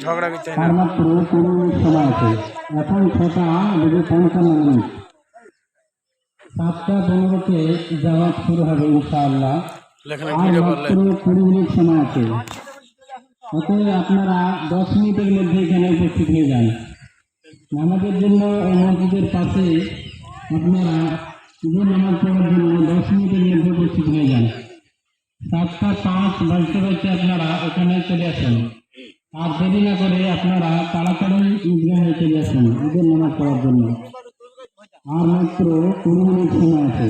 ঝগড়া করতে আর মাত্র 3 মিনিট সময় আছে। এখন 6:55 7:15-তে যাওয়া শুরু হবে ইনশাআল্লাহ। আর মাত্র 20 মিনিট সময় আছে। অতএব আপনারা 10 মিনিটের মধ্যে এখানে উপস্থিত হয়ে যান। নামাজের জন্য এই মসজিদের পাশে আপনারা নামাজ পড়ার জন্য 10 মিনিটের মধ্যে উপস্থিত হয়ে যান। 7:05 বাজতে আপনারা এখানে চলে আসেন। আর দেরি না করে আপনারা তাড়াতাড়ি ঈদগাহে চলে আসেন ঈদের নামাজ পড়ার জন্য। আর মাত্র 20 মিনিট সময় আছে।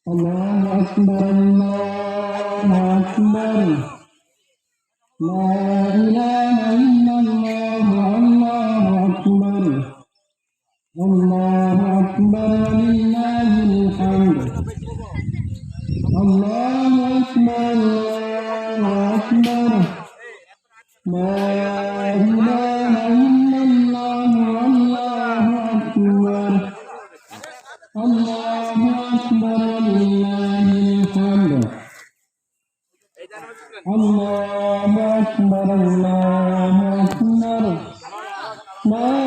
আল্লাহু আকবার, আল্লাহু আকবার, লা ইলাহা ইল্লাল্লাহ, আল্লাহু আকবার, আল্লাহু আকবার, লিল্লাহিল হামদ। আল্লাহু আকবার, আল্লাহু আকবার, লা ইলাহা ইল্লাল্লাহ, আল্লাহু আকবার, আল্লাহু আকবার, লিল্লাহিল হামদ। আল্লাহু আকবার, আল্লাহু আকবার, লা